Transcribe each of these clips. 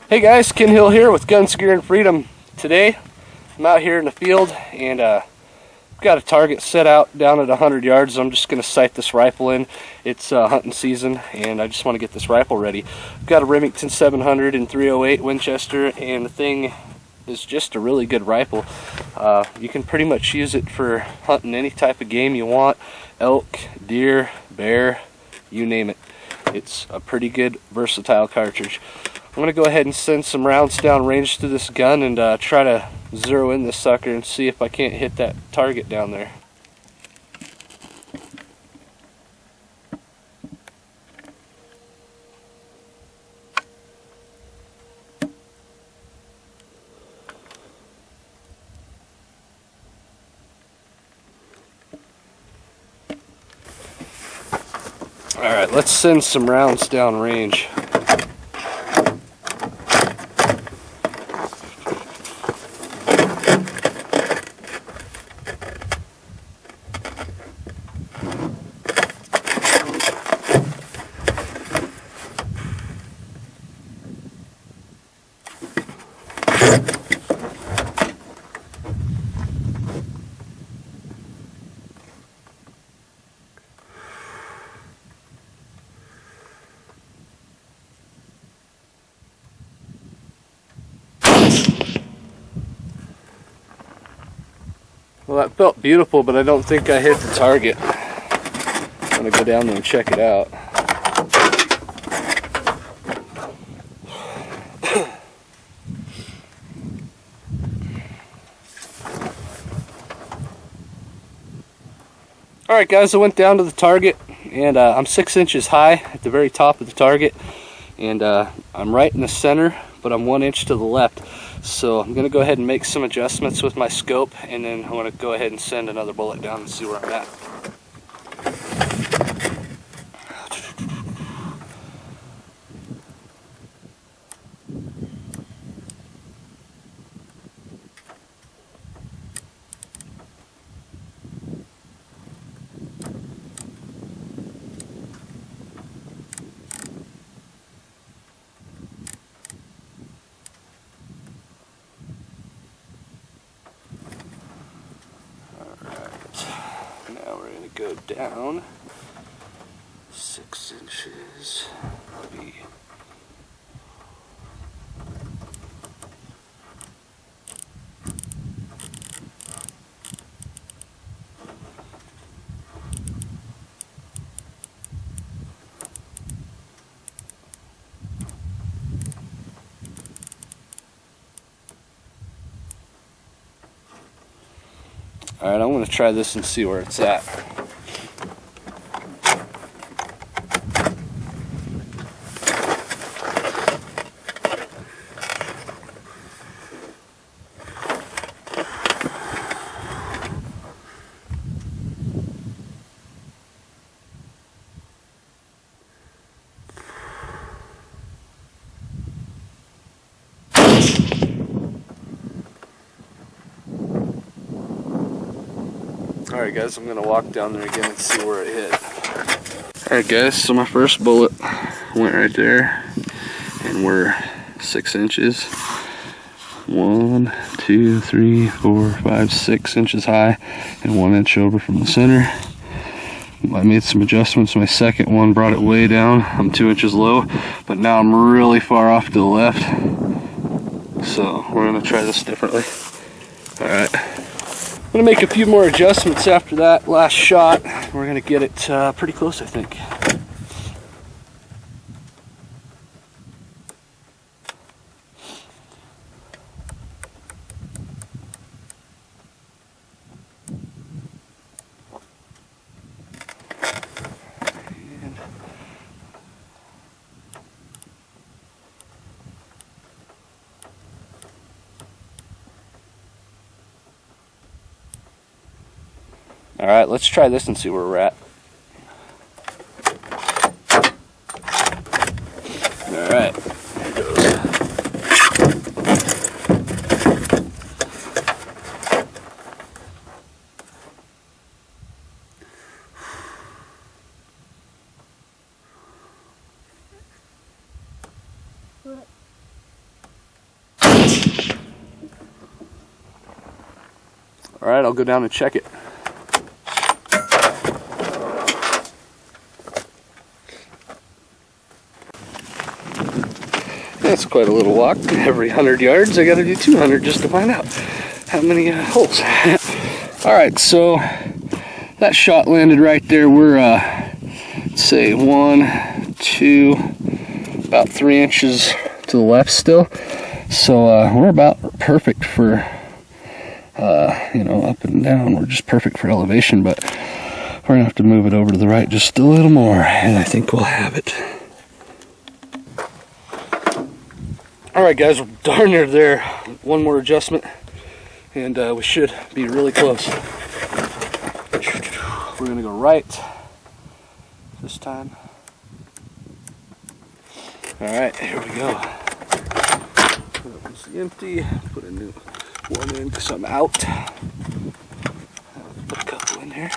Hey guys, Ken Hill here with Gun Gear and Freedom. Today I'm out here in the field and got a target set out down at 100 yards. I'm just going to sight this rifle in. It's hunting season and I just want to get this rifle ready. I've got a Remington 700 and 308 Winchester, and the thing is just a really good rifle. You can pretty much use it for hunting any type of game you want. Elk, deer, bear, you name it. It's a pretty good versatile cartridge. I'm going to go ahead and send some rounds down range to this gun and try to zero in this sucker and see if I can't hit that target down there. Alright, let's send some rounds down range. Well, that felt beautiful, but I don't think I hit the target. I'm going to go down there and check it out. Alright guys, I went down to the target and I'm 6 inches high at the very top of the target, and I'm right in the center, but I'm 1 inch to the left. So I'm going to go ahead and make some adjustments with my scope, and then I'm going to go ahead and send another bullet down and see where I'm at. Now we're going to go down 6 inches. Alright, I'm going to try this and see where it's at. Alright guys, I'm going to walk down there again and see where it hit. Alright guys, so my first bullet went right there, and we're 6 inches. 1, 2, 3, 4, 5, 6 inches high and 1 inch over from the center. I made some adjustments. My second one brought it way down. I'm 2 inches low, but now I'm really far off to the left. So we're going to try this differently. Alright. I'm going to make a few more adjustments after that last shot. We're going to get it pretty close, I think. Alright, let's try this and see where we're at. Alright, here goes. Alright, I'll go down and check it. That's quite a little walk. Every 100 yards, I gotta do 200 just to find out how many holes. Alright, so that shot landed right there. We're, let's say 1, 2, about 3 inches to the left still. So we're about perfect for, you know, up and down. We're just perfect for elevation, but we're gonna have to move it over to the right just a little more, and I think we'll have it. Alright guys, we're darn near there. One more adjustment and we should be really close. We're going to go right this time. Alright, here we go. That one's empty. Put a new one in because I'm out. Put a couple in here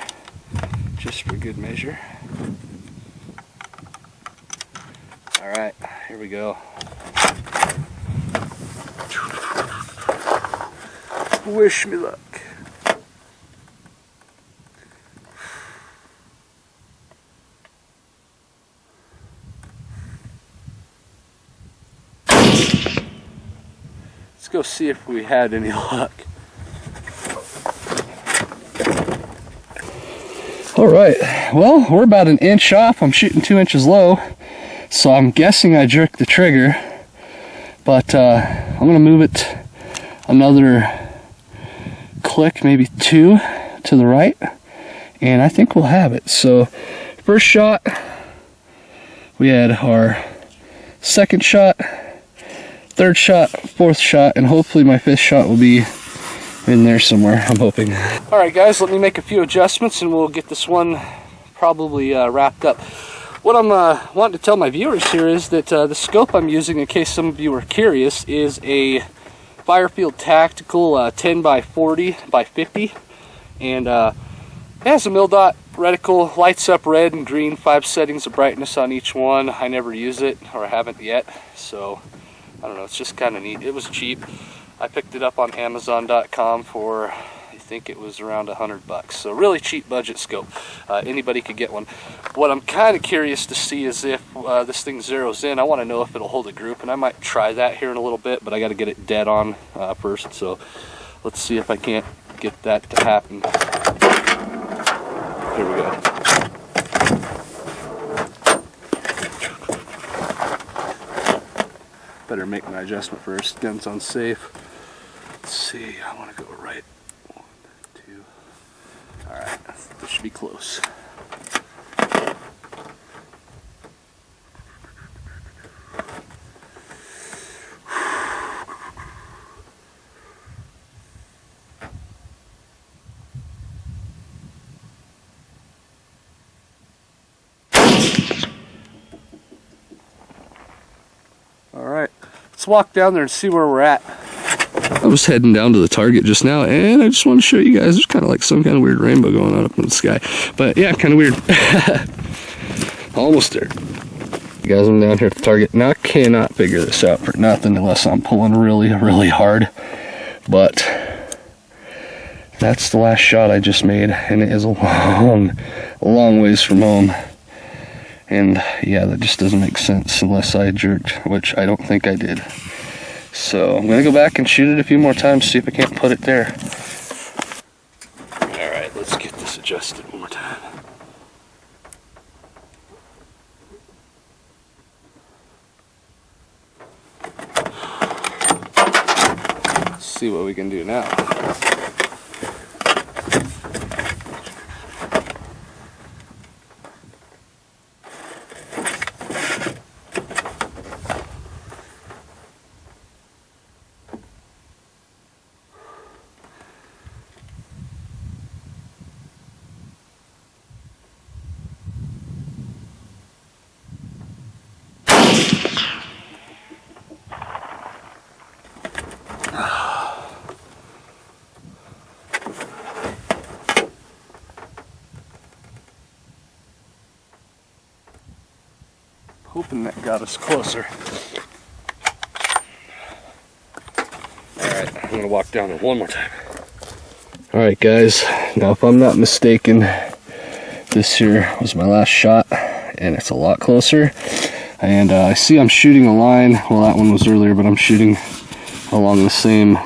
just for good measure. Alright, here we go. Wish me luck. Let's go see if we had any luck. Alright, well, we're about an inch off. I'm shooting 2 inches low, so I'm guessing I jerked the trigger, but I'm going to move it another click, maybe 2 to the right, and I think we'll have it. So first shot, we had our second shot, third shot, fourth shot, and hopefully my fifth shot will be in there somewhere, I'm hoping. Alright guys, let me make a few adjustments and we'll get this one probably wrapped up. What I'm wanting to tell my viewers here is that the scope I'm using, in case some of you are curious, is a Firefield Tactical 10 by 40 by 50, and it has a mil-dot reticle, lights up red and green, 5 settings of brightness on each one. I never use it, or I haven't yet, so I don't know, it's just kind of neat. It was cheap. I picked it up on Amazon.com for, I think it was around $100, so really cheap budget scope. Anybody could get one. What I'm kind of curious to see is if this thing zeroes in. I want to know if it'll hold a group, and I might try that here in a little bit, but I got to get it dead on first, so let's see if I can't get that to happen. Here we go. Better make my adjustment first. Gun's unsafe. Let's see, I want to go right. 1, 2. Alright, this should be close. Alright, let's walk down there and see where we're at. I was heading down to the target just now, and I just want to show you guys, there's kind of like some kind of weird rainbow going on up in the sky. But yeah, kind of weird. Almost there. You guys, I'm down here at the target. Now I cannot figure this out for nothing unless I'm pulling really, really hard. But that's the last shot I just made, and it is a long ways from home. And yeah, that just doesn't make sense unless I jerked, which I don't think I did. So I'm gonna go back and shoot it a few more times, see if I can't put it there. Alright, let's get this adjusted one more time. Let's see what we can do now. Hoping that got us closer. Alright, I'm going to walk down it one more time. Alright guys, now if I'm not mistaken, this here was my last shot, and it's a lot closer. And I see I'm shooting a line, well that one was earlier, but I'm shooting along the same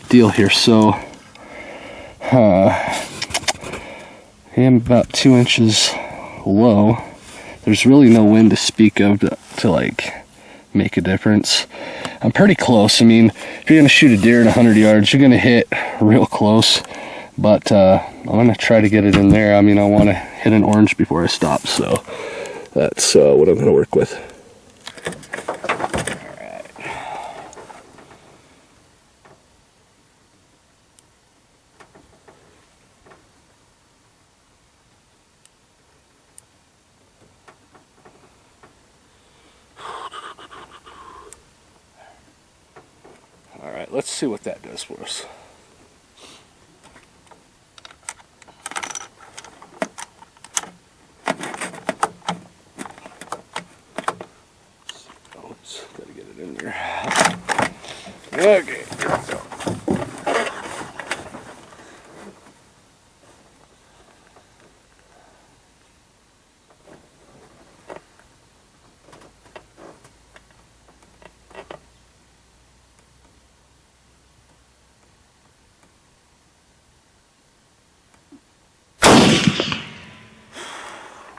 deal here. So, I am about 2 inches low. There's really no wind to speak of to like make a difference. I'm pretty close. I mean, if you're gonna shoot a deer at 100 yards, you're gonna hit real close, but I'm gonna try to get it in there. I mean, I want to hit an orange before I stop, so that's what I'm gonna work with. Alright, let's see what that does for us. Oh, gotta get it in there. Okay, here we go.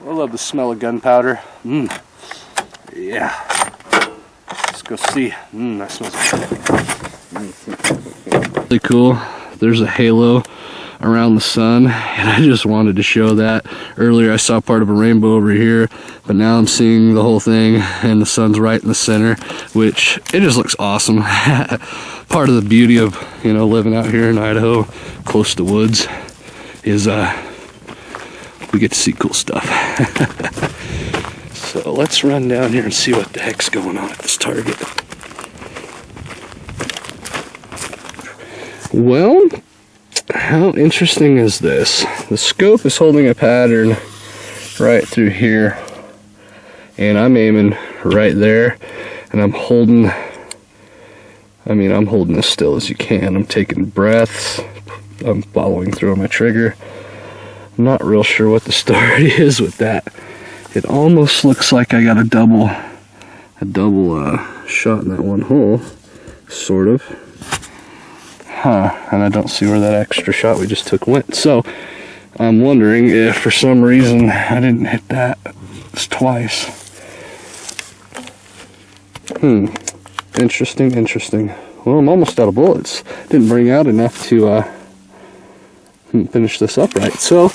I love the smell of gunpowder. Yeah. Let's go see. That smells good. Really cool. There's a halo around the sun, and I just wanted to show that. Earlier I saw part of a rainbow over here, but now I'm seeing the whole thing, and the sun's right in the center, which it just looks awesome. Part of the beauty of, you know, living out here in Idaho, close to woods, is we get to see cool stuff. So let's run down here and see what the heck's going on at this target. Well, how interesting is this? The scope is holding a pattern right through here, and I'm aiming right there, and I'm holding, I'm holding as still as you can. I'm taking breaths, I'm following through on my trigger. I'm not real sure what the story is with that. It almost looks like I got a double shot in that one hole, sort of. And I don't see where that extra shot we just took went. So I'm wondering if for some reason I didn't hit that twice. Interesting. Well, I'm almost out of bullets. Didn't bring out enough to finish this up right. So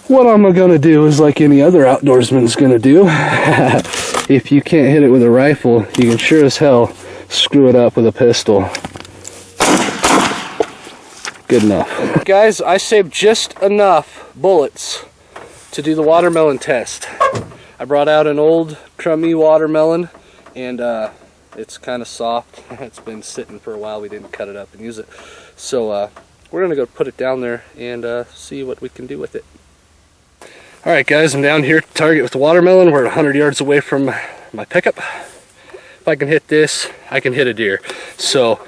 what I'm gonna do is like any other outdoorsman's gonna do. If you can't hit it with a rifle, you can sure as hell screw it up with a pistol. Good enough. Guys, I saved just enough bullets to do the watermelon test. I brought out an old crummy watermelon, and it's kind of soft. It's been sitting for a while. We didn't cut it up and use it. So we're gonna go put it down there and see what we can do with it. Alright guys, I'm down here at the target with the watermelon. We're 100 yards away from my pickup. If I can hit this, I can hit a deer. So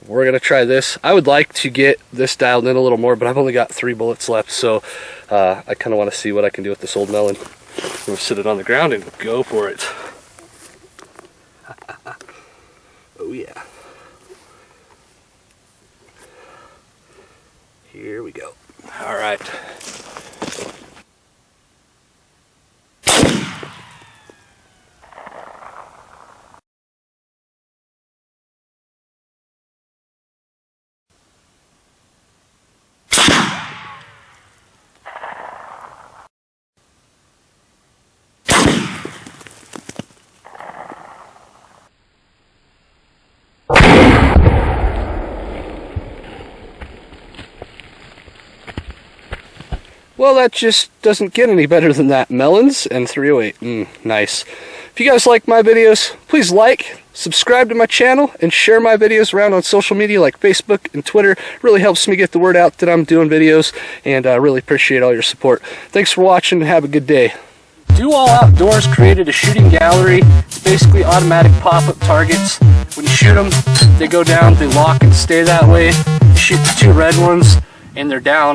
we're gonna try this. I would like to get this dialed in a little more, but I've only got 3 bullets left, so I kind of want to see what I can do with this old melon. I'm gonna sit it on the ground and go for it. Oh yeah. Here we go. All right. Well, that just doesn't get any better than that. Melons and 308. Nice. If you guys like my videos, please like, subscribe to my channel, and share my videos around on social media like Facebook and Twitter. It really helps me get the word out that I'm doing videos, and I really appreciate all your support. Thanks for watching, and have a good day. Do All Outdoors created a shooting gallery. It's basically automatic pop-up targets. When you shoot them, they go down, they lock and stay that way. You shoot the 2 red ones, and they're down.